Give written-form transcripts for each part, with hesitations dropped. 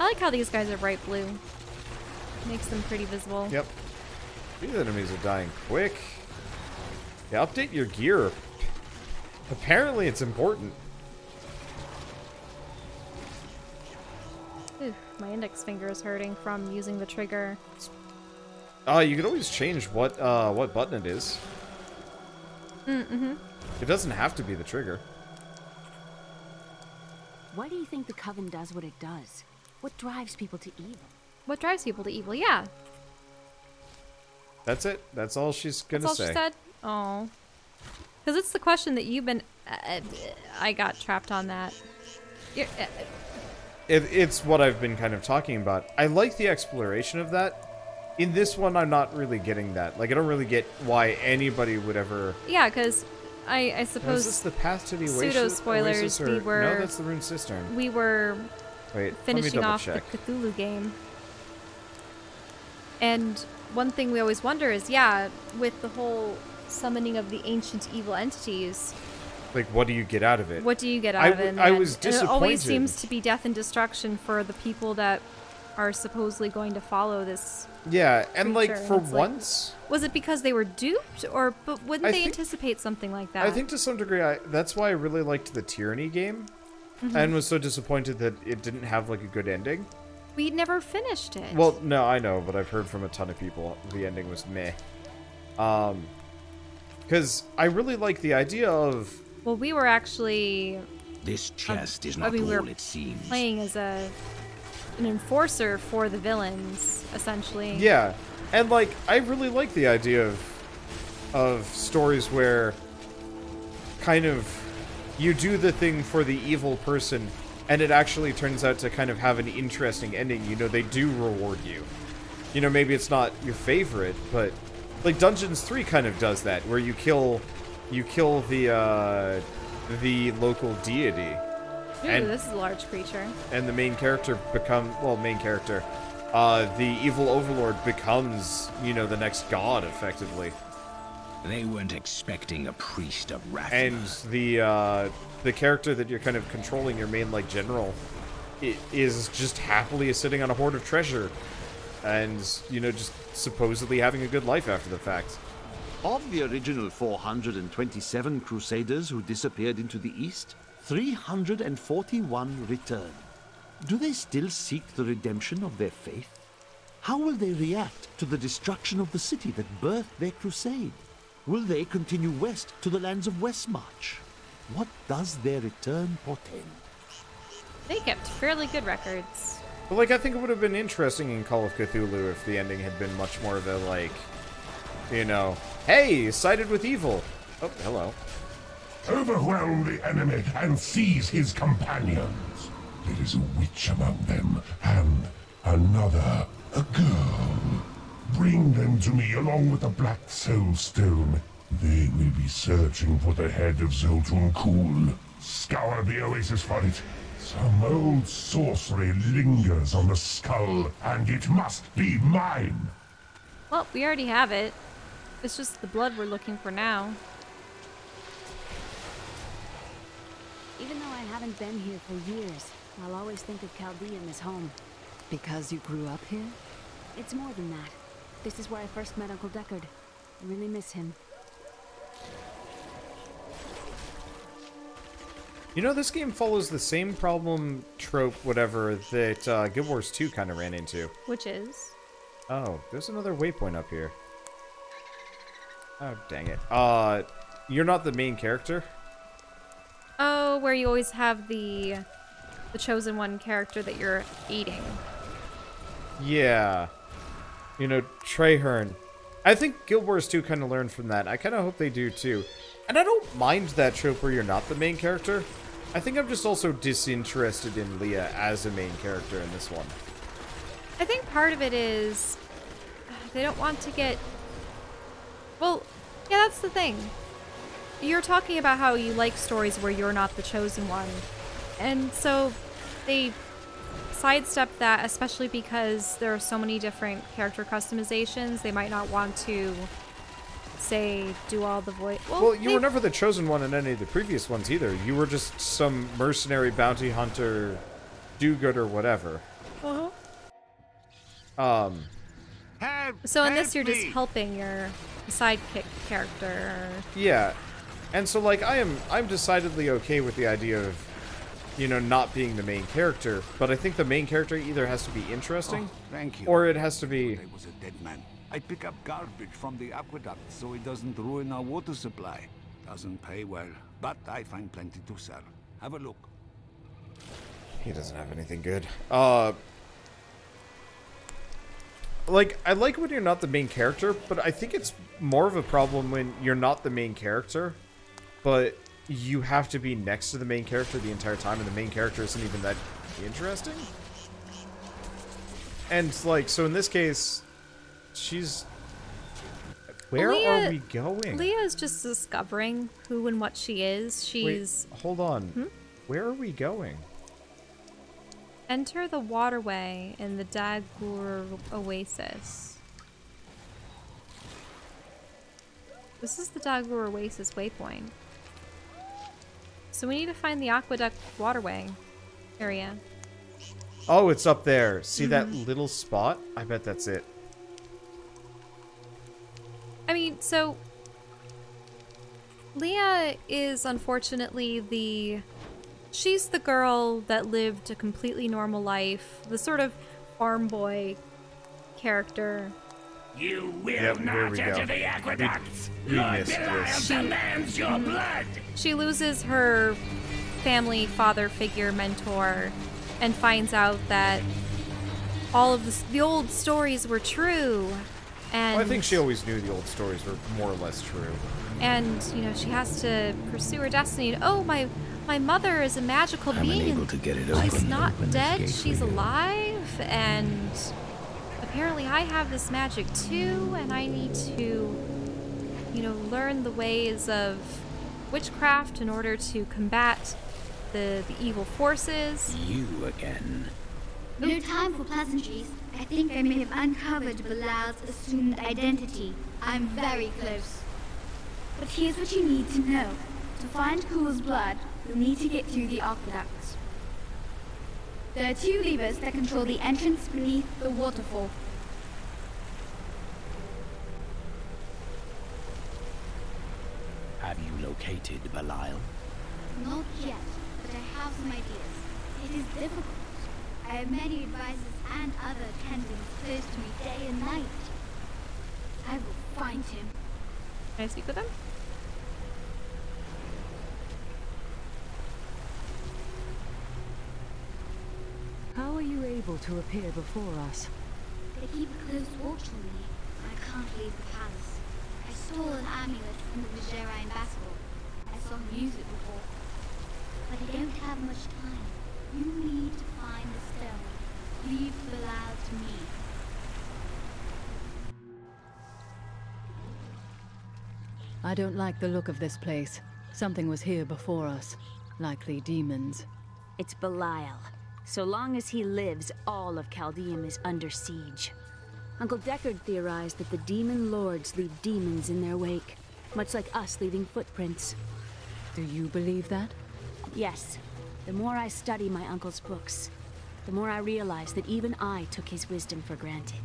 I like how these guys are bright blue. Makes them pretty visible. Yep. These enemies are dying quick. Yeah, update your gear. Apparently it's important. Ooh, my index finger is hurting from using the trigger. You can always change what button it is. Mm-hmm. It doesn't have to be the trigger. Why do you think the Coven does what it does? What drives people to evil? What drives people to evil? Yeah. That's it. That's all she's gonna That's all say. she said? Oh. Because it's the question that you've been... I got trapped on that. It's what I've been kind of talking about. I like the exploration of that. In this one, I'm not really getting that. Like, I don't really get why anybody would ever... Yeah, because I suppose... Is this the path to the pseudo-spoilers, we were... No, that's the Rune Cistern. We were... Wait, finishing off check. the Cthulhu game. And one thing we always wonder is, yeah, with the whole summoning of the ancient evil entities... Like, what do you get out of it? What do you get out of it? I was disappointed. And it always seems to be death and destruction for the people that are supposedly going to follow this. Yeah, and creature. like for once, was it because they were duped, or but wouldn't they anticipate something like that? I think to some degree, that's why I really liked the Tyranny game, and was so disappointed that it didn't have like a good ending. We never finished it. Well, no, I know, but I've heard from a ton of people the ending was meh. Because I really like the idea of. Well, we were actually. This chest is not all it seems. Playing as an enforcer for the villains, essentially. Yeah, and like I really like the idea of stories where kind of you do the thing for the evil person, and it actually turns out to kind of have an interesting ending. You know, they do reward you. You know, maybe it's not your favorite, but like Dungeons 3 kind of does that, where you kill the local deity. Ooh, and this is a large creature. And the main character the evil overlord becomes, you know, the next god, effectively. They weren't expecting a priest of wrath. And the character that you're kind of controlling, your main, like, general, is just happily sitting on a hoard of treasure. And, you know, just supposedly having a good life after the fact. Of the original 427 Crusaders who disappeared into the East, 341 returned. Do they still seek the redemption of their faith? How will they react to the destruction of the city that birthed their crusade? Will they continue west to the lands of Westmarch? What does their return portend? They kept fairly good records. But, like, I think it would have been interesting in Call of Cthulhu if the ending had been much more of a, like, you know, hey, sided with evil. Oh, hello. Overwhelm the enemy and seize his companions. There is a witch among them, and another, a girl. Bring them to me along with the Black Soul Stone. They will be searching for the head of Zoltun Kuhl. Scour the oasis for it. Some old sorcery lingers on the skull, and it must be mine. Well, we already have it. It's just the blood we're looking for now. Even though I haven't been here for years, I'll always think of Chaldean as home. Because you grew up here? It's more than that. This is where I first met Uncle Deckard. I really miss him. You know, this game follows the same problem, trope, whatever, that Guild Wars 2 kind of ran into. Which is? Oh, there's another waypoint up here. Oh, dang it. You're not the main character? Oh, where you always have the chosen one character that you're eating. Yeah. You know, Traherne. I think Guild Wars 2 kind of learned from that. I kind of hope they do too. And I don't mind that trope where you're not the main character. I think I'm just also disinterested in Leah as a main character in this one. I think part of it is they don't want to get... Well, yeah, that's the thing. You're talking about how you like stories where you're not the chosen one. And so they sidestep that, especially because there are so many different character customizations. They might not want to, say, do all the voice. Well, you were never the chosen one in any of the previous ones either. You were just some mercenary bounty hunter, do-gooder, whatever. Well, So in this, you're just helping your sidekick character. Yeah. And so, like, I'm decidedly okay with the idea of, you know, not being the main character, but I think the main character either has to be interesting, Thank you. or it has to be... I was a dead man. I pick up garbage from the aqueduct so it doesn't ruin our water supply. Doesn't pay well, but I find plenty to sell. Have a look. He doesn't have anything good. Like, I like when you're not the main character, but I think it's more of a problem when you're not the main character, but you have to be next to the main character the entire time, and the main character isn't even that interesting. And, like, so in this case, she's... Where are we going? Leah's just discovering who and what she is. She's... Wait, hold on. Where are we going? Enter the waterway in the DAHLGUR OASIS. This is the DAHLGUR OASIS waypoint. So we need to find the aqueduct waterway area. Oh, it's up there. See that little spot? I bet that's it. I mean, so... Leah is unfortunately she's the girl that lived a completely normal life. The sort of farm boy character. You will not enter the aqueducts. Lord Belial demands your blood. She loses her family, father figure, mentor, and finds out that all of the old stories were true. And Well, I think she always knew the old stories were more or less true. And, you know, she has to pursue her destiny. And, oh, my mother is a magical being. Unable to get it open. She's not Open this dead. gate She's for you. alive. And apparently I have this magic too. And I need to, you know, learn the ways of witchcraft in order to combat the evil forces. You again. No time for pleasantries. I think I may have uncovered Belial's assumed identity. I'm very close. But here's what you need to know. To find Cool's blood, you'll need to get through the aqueducts. There are 2 levers that control the entrance beneath the waterfall. Have you located Belial? Not yet, but I have some ideas. It is difficult. I have many advisors and other attendants close to me day and night. I will find him. Can I speak with him? How are you able to appear before us? They keep a close watch on me. I can't leave the palace. I stole an amulet from the Vigerai ambassador. I saw him use it before. But I don't have much time. You need to find the stone. Leave Belial to me. I don't like the look of this place. Something was here before us. Likely demons. It's Belial. So long as he lives, all of Chaldeum is under siege. Uncle Deckard theorized that the demon lords leave demons in their wake, much like us leaving footprints. Do you believe that? Yes. The more I study my uncle's books, the more I realize that even I took his wisdom for granted.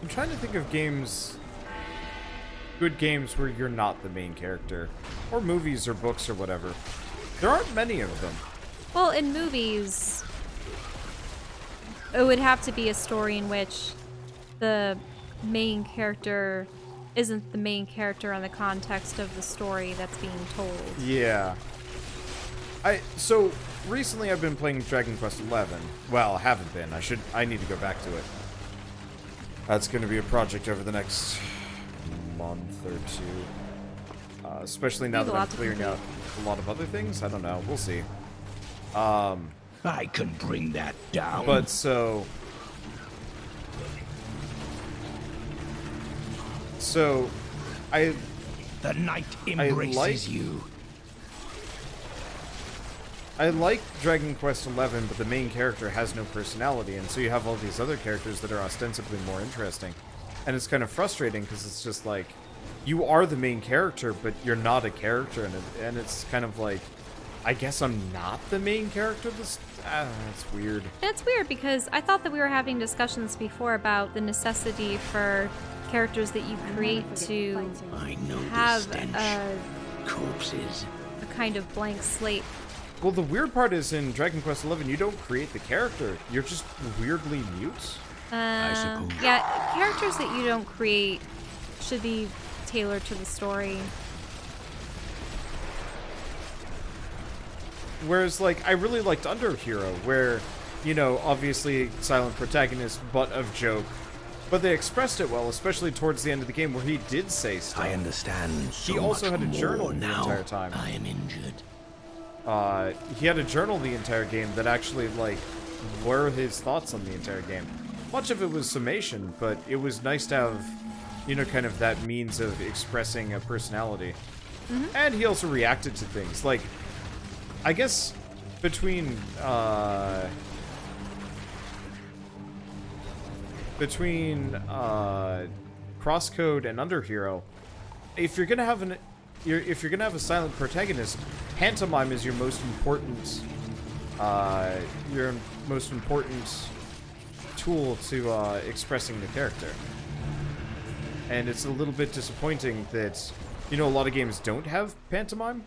I'm trying to think of games, good games where you're not the main character, or movies or books or whatever. There aren't many of them. Well, in movies, it would have to be a story in which the main character isn't the main character in the context of the story that's being told. Yeah. So recently I've been playing Dragon Quest XI. Well, I haven't been. I need to go back to it. That's going to be a project over the next month or two. Especially now that I'm clearing out a lot of other things. I don't know. We'll see. I can bring that down. But so the night embraces you. I like Dragon Quest XI, but the main character has no personality, and so you have all these other characters that are ostensibly more interesting. And it's kind of frustrating, because it's just like, you are the main character, but you're not a character, and it's kind of like, I guess I'm not the main character. It's weird. And it's weird because I thought that we were having discussions before about the necessity for characters that you create to have corpses, a kind of blank slate. Well, the weird part is in Dragon Quest XI, you don't create the character. You're just weirdly mute. I suppose. Yeah, characters that you don't create should be tailored to the story. Whereas, like, I really liked Underhero, where, you know, obviously silent protagonist, butt of joke, but they expressed it well, especially towards the end of the game where he did say stuff. I understand so he also much had a journal more the now. entire time. I am injured. He had a journal the entire game that actually, like, were his thoughts on the entire game. Much of it was summation, but it was nice to have, you know, kind of that means of expressing a personality. Mm-hmm. And he also reacted to things. Like, I guess between Crosscode and Underhero, if you're gonna have a silent protagonist, pantomime is your most important tool to expressing the character. And it's a little bit disappointing that, you know, a lot of games don't have pantomime.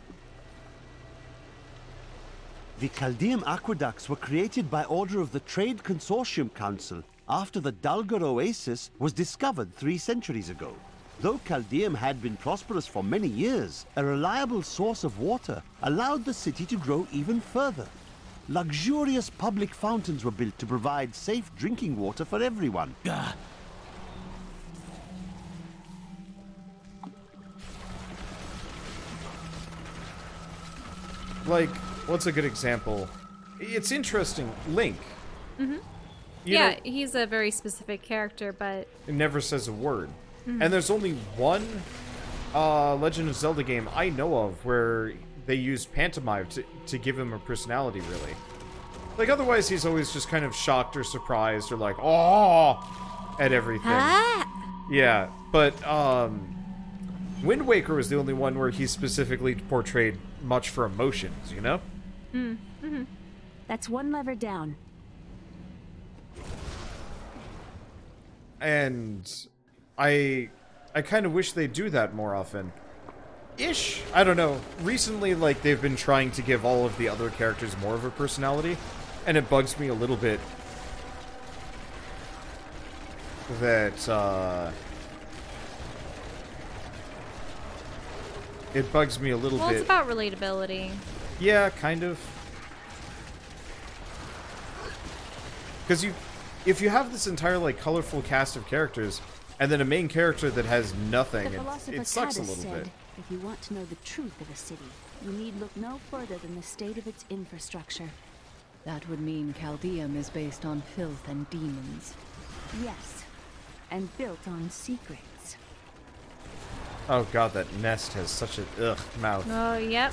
The Chaldean aqueducts were created by order of the Trade Consortium Council after the DAHLGUR oasis was discovered 3 centuries ago. Though Chaldeum had been prosperous for many years, a reliable source of water allowed the city to grow even further. Luxurious public fountains were built to provide safe drinking water for everyone. Like, what's a good example? It's interesting. Link. Mm-hmm. You he's a very specific character, but... It never says a word. Mm-hmm. And there's only one Legend of Zelda game I know of where they used pantomime to give him a personality, really. Like, otherwise he's always just kind of shocked or surprised or like, oh, at everything. Ah! Yeah, but Wind Waker was the only one where he specifically portrayed much for emotions, you know? Mm-hmm. That's one lever down. And I kind of wish they'd do that more often. Ish. I don't know. Recently, like, they've been trying to give all of the other characters more of a personality, and it bugs me a little bit that, it bugs me a little bit. Well, it's about relatability. Yeah, kind of. Because if you have this entire, like, colorful cast of characters, and then a main character that has nothing, it sucks a little bit. If you want to know the truth of a city, you need look no further than the state of its infrastructure. That would mean Chaldeum is based on filth and demons. Yes, and built on secrets. Oh god, that nest has such a mouth. Oh, yep.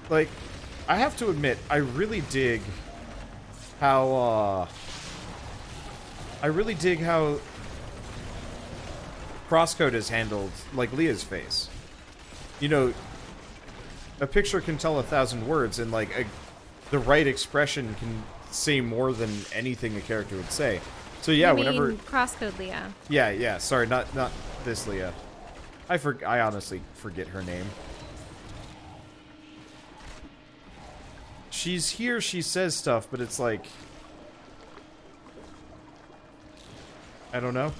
Like, I have to admit, I really dig how Crosscode has handled, like, Leah's face. You know, a picture can tell 1,000 words, and, like, the right expression can say more than anything a character would say. So yeah, whenever Crosscode Leah. Yeah. Sorry, not this Leah. I honestly forget her name. She's here. She says stuff, but it's like, I don't know.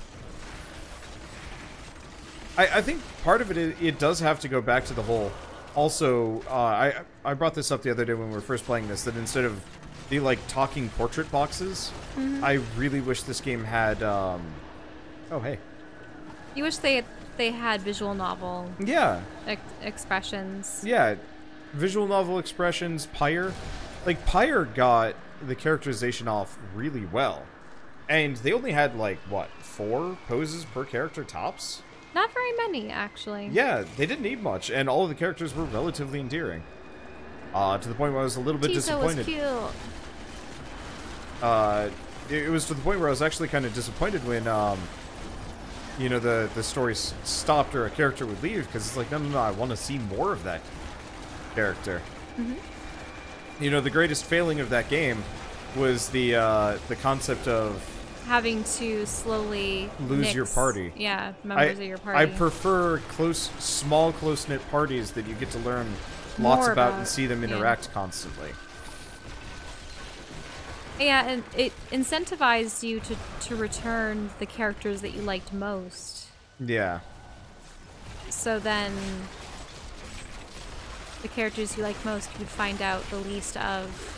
I think part of it does have to go back to the whole. Also, I brought this up the other day when we were first playing this, that instead of the, like, talking portrait boxes, I really wish this game had, oh, hey. You wish they had visual novel expressions. Yeah, visual novel expressions, Pyre. Like, Pyre got the characterization off really well. And they only had, like, what, 4 poses per character tops? Not very many, actually. Yeah, they didn't need much, and all of the characters were relatively endearing. To the point where I was a little bit disappointed. Was cute. It was to the point where I was actually kind of disappointed when you know, the story stopped or a character would leave, because it's like, no, I want to see more of that character. You know, the greatest failing of that game was the concept of having to slowly lose your party. Yeah, members of your party. I prefer small, close-knit parties that you get to learn lots about and see them interact constantly. Yeah, and it incentivized you to return the characters that you liked most. Yeah. So then the characters you like most you would find out the least of.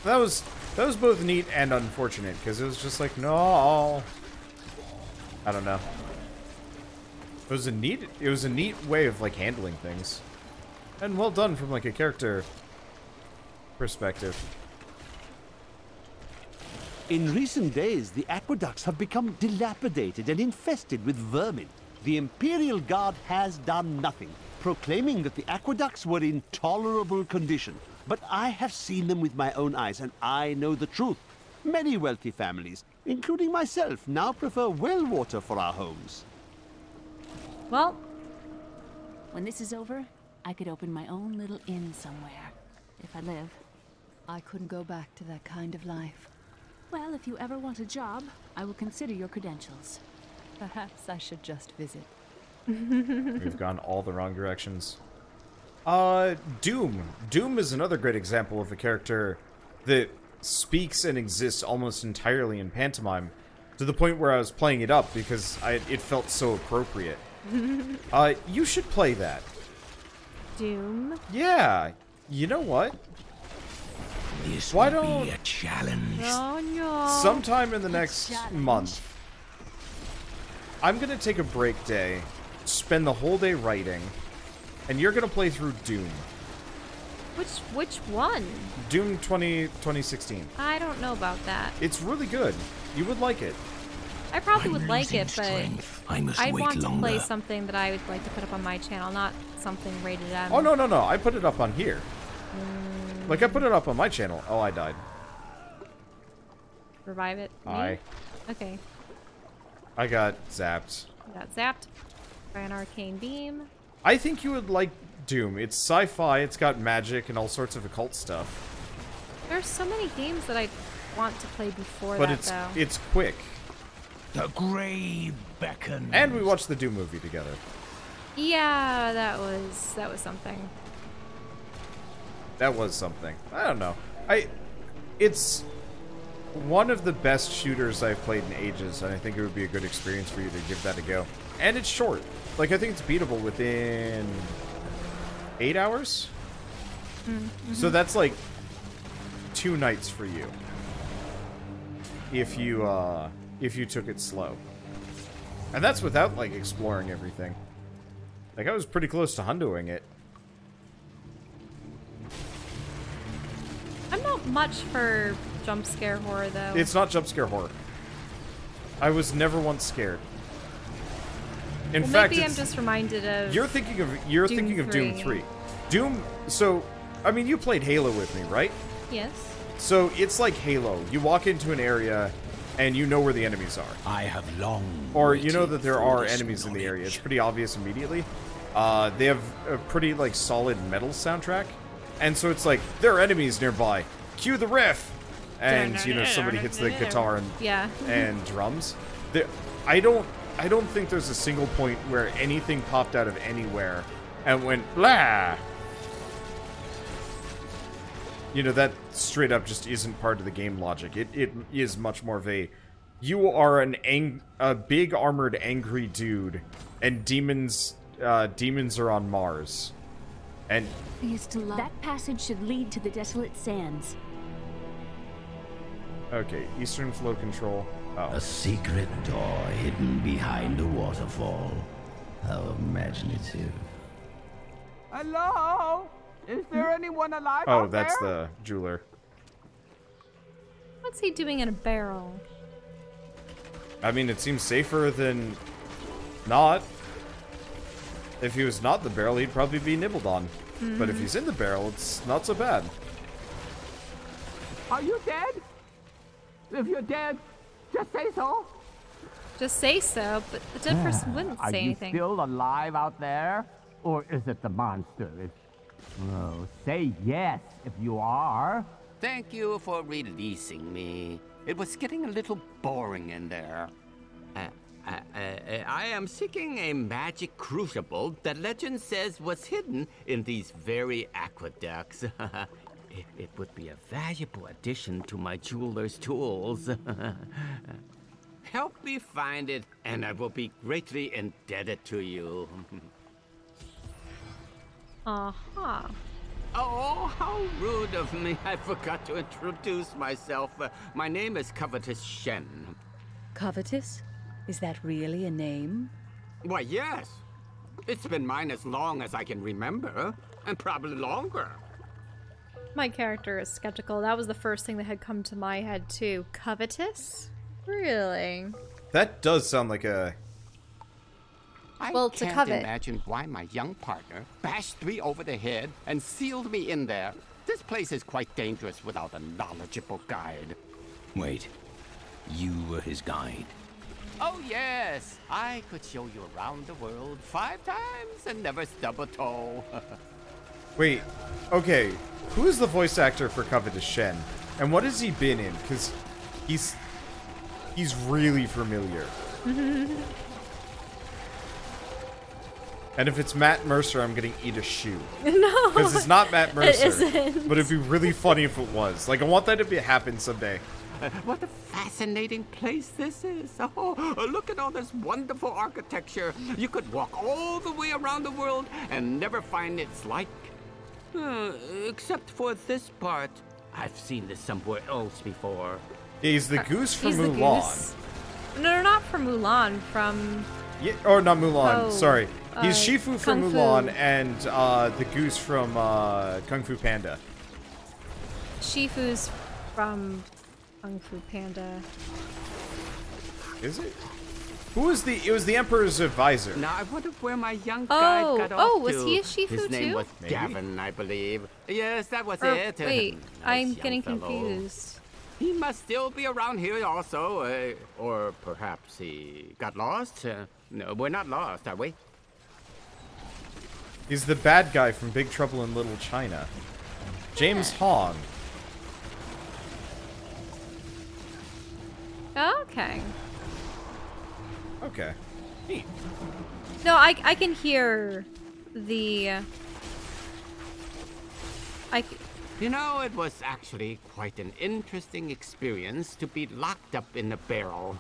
That was both neat and unfortunate, because it was just like, no. I don't know. It was a neat way of like handling things. And well done from like a character perspective. In recent days, the aqueducts have become dilapidated and infested with vermin. The Imperial Guard has done nothing, proclaiming that the aqueducts were in tolerable condition. But I have seen them with my own eyes, and I know the truth. Many wealthy families, including myself, now prefer well water for our homes. Well, when this is over, I could open my own little inn somewhere, if I live. I couldn't go back to that kind of life. Well, if you ever want a job, I will consider your credentials. Perhaps I should just visit. We've gone all the wrong directions. Doom. Doom is another great example of a character that speaks and exists almost entirely in pantomime, to the point where I was playing it up because it felt so appropriate. You should play that. Doom? Yeah. You know what? This Why will don't be a challenge. Oh no. Sometime in the next month, I'm gonna take a break day, spend the whole day writing, and you're gonna play through Doom. Which one? Doom 2016. I don't know about that. It's really good. You would like it. I probably would like it, but I'd want to play something that I would like to put up on my channel, not something rated M. Oh, no. I put it up on here. Like, I put it up on my channel. Oh, I died. Revive it? Aye. Okay. I got zapped. You got zapped by an arcane beam. I think you would like Doom. It's sci-fi, it's got magic and all sorts of occult stuff. There's so many games that I want to play before but that, though. it's quick. The grave beckons. And we watched the Doom movie together. Yeah, that was something. That was something. I don't know. It's one of the best shooters I've played in ages, and I think it would be a good experience for you to give that a go. And it's short. Like, I think it's beatable within 8 hours? Mm-hmm. So that's like 2 nights for you. If you took it slow. And that's without, like, exploring everything. Like, I was pretty close to hundoing it. I'm not much for jump scare horror, though. It's not jump scare horror. I was never once scared. In fact, maybe I'm just reminded of you're thinking of Doom 3. Doom. So, I mean, you played Halo with me, right? Yes. So it's like Halo. You walk into an area, and you know where the enemies are. I have long. Or you know that there are enemies in the area. It's pretty obvious immediately. They have a pretty like solid metal soundtrack, and so it's like there are enemies nearby. Cue the riff, and you know somebody hits the guitar and drums. I don't think there's a single point where anything popped out of anywhere and went blah. You know, that straight up just isn't part of the game logic. It is much more of you are a big armored angry dude, and demons are on Mars. And that passage should lead to the desolate sands. Okay, Eastern flow control. Oh. A secret door hidden behind a waterfall. How imaginative. Hello? Is there anyone alive Oh, out that's there? the jeweler. What's he doing in a barrel? I mean, it seems safer than not. If he was not the barrel, he'd probably be nibbled on. But if he's in the barrel, it's not so bad. Are you dead? If you're dead, Just say so. Just say so, but the dead person wouldn't say anything. Are you still alive out there? Or is it the monster? Oh, say yes if you are. Thank you for releasing me. It was getting a little boring in there. I am seeking a magic crucible that legend says was hidden in these very aqueducts. It would be a valuable addition to my jeweler's tools. Help me find it, and I will be greatly indebted to you. Uh-huh. Oh, how rude of me. I forgot to introduce myself. My name is Covetous Shen. Covetous? Is that really a name? Why, yes. It's been mine as long as I can remember, and probably longer. My character is skeptical. That was the first thing that had come to my head, too. Covetous? Really? That does sound like a... I to can't covet. imagine why my young partner bashed me over the head and sealed me in there. This place is quite dangerous without a knowledgeable guide. Wait, you were his guide? Oh, yes. I could show you around the world 5 times and never stub a toe. Wait, okay. Who is the voice actor for Covetous Shen? And what has he been in? Because he's really familiar. And if it's Matt Mercer, I'm gonna eat a shoe. No, because it's not Matt Mercer. It isn't. But it'd be really funny if it was. Like, I want that to happen someday. What a fascinating place this is. Oh, look at all this wonderful architecture. You could walk all the way around the world and never find its like. Except for this part. I've seen this somewhere else before. He's the goose from He's Mulan. The goose. No, not from Mulan. From... Yeah, or not Mulan, Oh, sorry. He's Shifu from Kung Fu. Mulan and the goose from Kung Fu Panda. Shifu's from Kung Fu Panda. Is it? Who was the... It was the Emperor's advisor. Now, I wonder where my young guide got off was to. he a Shifu His name too? was Maybe. Gavin, I believe. Yes, that was Or, it. wait, Nice I'm young getting fellow. confused. He must still be around here also, or perhaps he got lost. No, we're not lost, are we? He's the bad guy from Big Trouble in Little China. James Hong. Okay. Okay. Neat. No, I can hear the... You know, it was actually quite an interesting experience to be locked up in a barrel.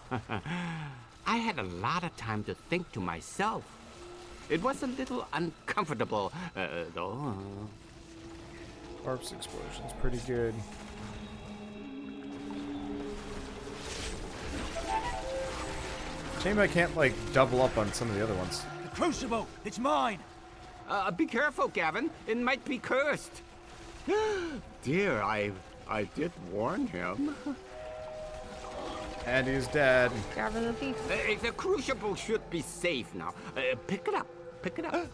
I had a lot of time to think to myself. It was a little uncomfortable, though. Corpse explosion's pretty good. Shame I can't, like, double up on some of the other ones. The crucible! It's mine! Be careful, Gavin. It might be cursed. Dear, I did warn him. And he's dead. Gavin the thief. The crucible should be safe now. Pick it up. Pick it up.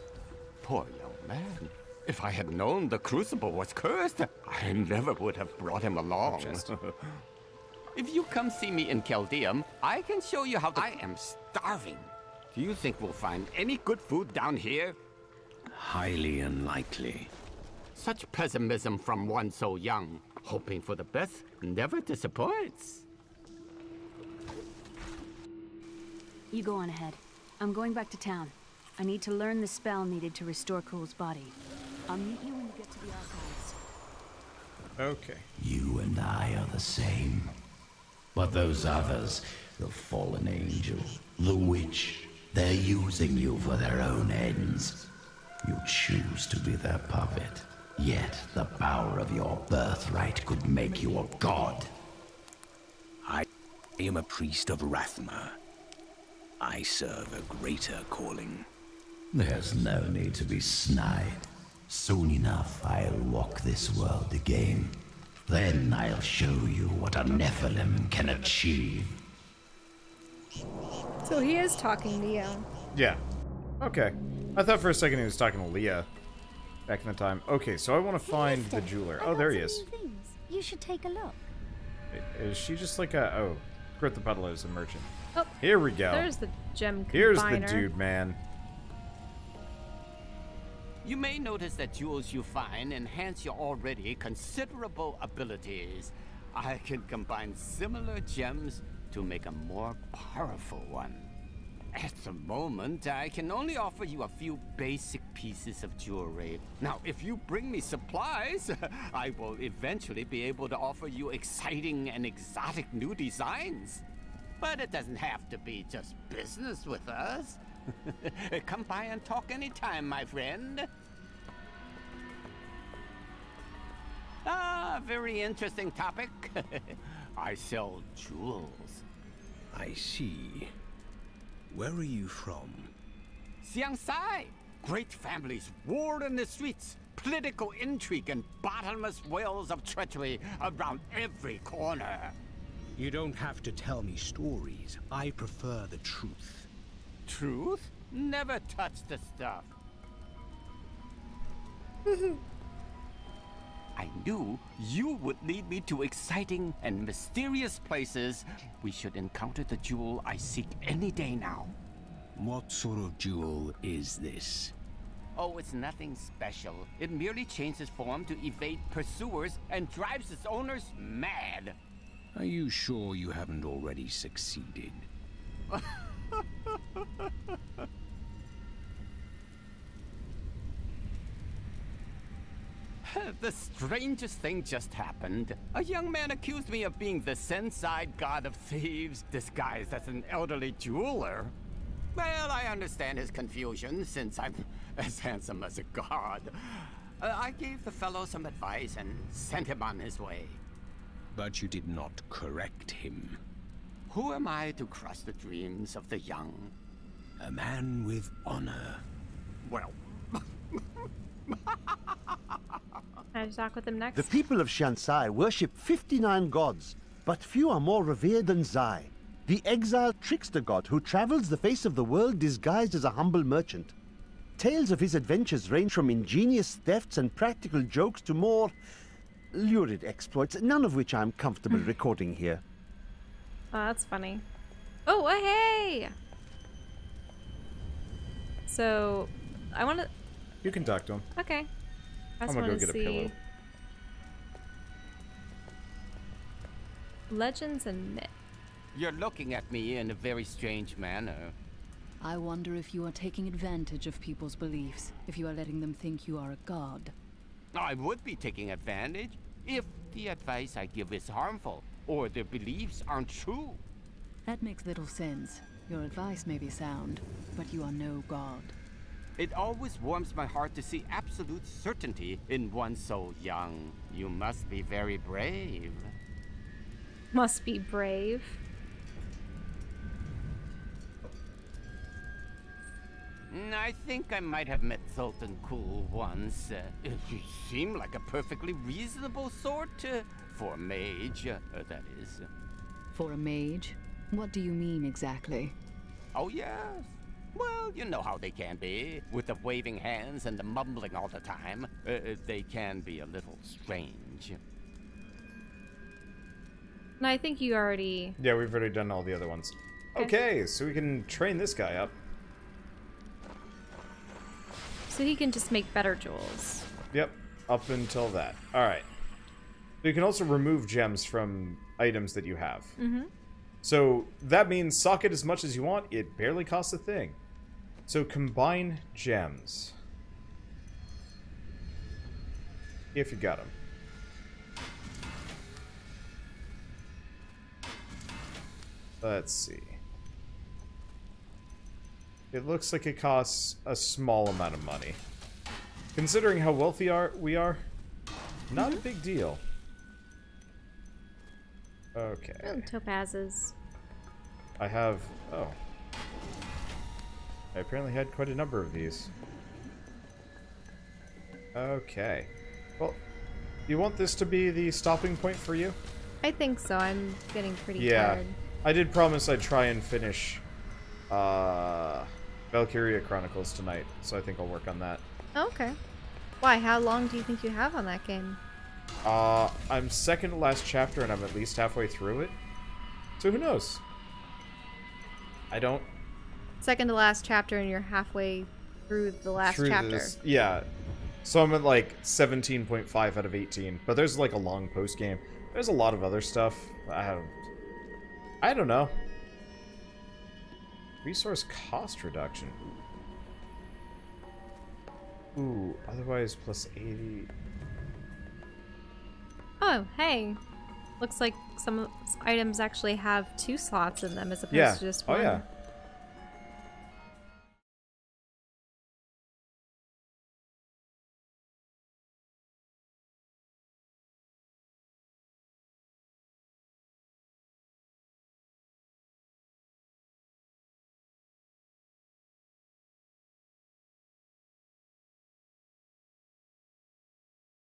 Poor young man. If I had known the crucible was cursed, I never would have brought him along. If you come see me in Chaldeum, I can show you how to... I am starving. Do you think we'll find any good food down here? Highly unlikely. Such pessimism from one so young. Hoping for the best never disappoints. You go on ahead. I'm going back to town. I need to learn the spell needed to restore Cool's body. I'll meet you when you get to the archives. Okay. You and I are the same. But those others, the fallen angel, the witch, they're using you for their own ends. You choose to be their puppet. Yet the power of your birthright could make you a god. I am a priest of Rathma. I serve a greater calling. There's no need to be snide. Soon enough, I'll walk this world again. Then I'll show you what a Nephilim can achieve. So he is talking to you. Yeah. Okay. I thought for a second he was talking to Leah back in the time. Okay, so I want to find the jeweler. Oh, there he is. You should take a look. Is she just like a... Oh. Grit the Peddler is a merchant. Oh, here we go. There's the gem combiner. Here's the dude, man. You may notice that jewels you find enhance your already considerable abilities. I can combine similar gems to make a more powerful one. At the moment, I can only offer you a few basic pieces of jewelry. Now, if you bring me supplies, I will eventually be able to offer you exciting and exotic new designs. But it doesn't have to be just business with us. Come by and talk anytime, my friend. Ah, very interesting topic. I sell jewels. I see. Where are you from? Xiangsai. Great families, war in the streets, political intrigue, and bottomless wells of treachery around every corner. You don't have to tell me stories. I prefer the truth. Truth? Never touch the stuff. I knew you would lead me to exciting and mysterious places. We should encounter the jewel I seek any day now. What sort of jewel is this? Oh, it's nothing special. It merely changes form to evade pursuers and drives its owners mad. Are you sure you haven't already succeeded? The strangest thing just happened. A young man accused me of being the Senside god of thieves, disguised as an elderly jeweler. Well, I understand his confusion, since I'm as handsome as a god. I gave the fellow some advice and sent him on his way. But you did not correct him. Who am I to crush the dreams of the young? A man with honor. Well... Can I talk with him next? The people of Xiangsai worship 59 gods, but few are more revered than Zai, the exiled trickster god who travels the face of the world disguised as a humble merchant. Tales of his adventures range from ingenious thefts and practical jokes to more lurid exploits, none of which I'm comfortable recording here. Oh, that's funny. Oh, hey! So, I want to... You can talk to him. Okay. I'm gonna go get a pillow. Legends and myths. You're looking at me in a very strange manner. I wonder if you are taking advantage of people's beliefs, if you are letting them think you are a god. I would be taking advantage if the advice I give is harmful, or their beliefs aren't true. That makes little sense. Your advice may be sound, but you are no god. It always warms my heart to see absolute certainty in one so young. You must be very brave. Must be brave. I think I might have met Sultan Cool once. He seemed like a perfectly reasonable sort, for a mage, that is. For a mage? What do you mean exactly? Oh, yes. Well, you know how they can be, with the waving hands and the mumbling all the time. They can be a little strange. And I think you already... Yeah, we've already done all the other ones. Okay, so we can train this guy up. So he can just make better jewels. Yep, up until that. Alright. So you can also remove gems from items that you have. Mm-hmm. So that means sock it as much as you want, it barely costs a thing. So combine gems. If you got them. Let's see. It looks like it costs a small amount of money. Considering how wealthy we are, not a big deal. Okay. Oh, topazes. I have... oh. I apparently had quite a number of these. Okay. Well, you want this to be the stopping point for you? I think so. I'm getting pretty tired. I did promise I'd try and finish Valkyria Chronicles tonight, so I think I'll work on that. Okay. Why? How long do you think you have on that game? I'm second to last chapter, and I'm at least halfway through it. So who knows? I don't... Second to last chapter, and you're halfway through the last chapter. Yeah. So I'm at like 17.5 out of 18. But there's like a long post game. There's a lot of other stuff. I don't know. Resource cost reduction. Ooh, otherwise plus 80. Oh, hey. Looks like some items actually have 2 slots in them as opposed to just 1. Oh, yeah.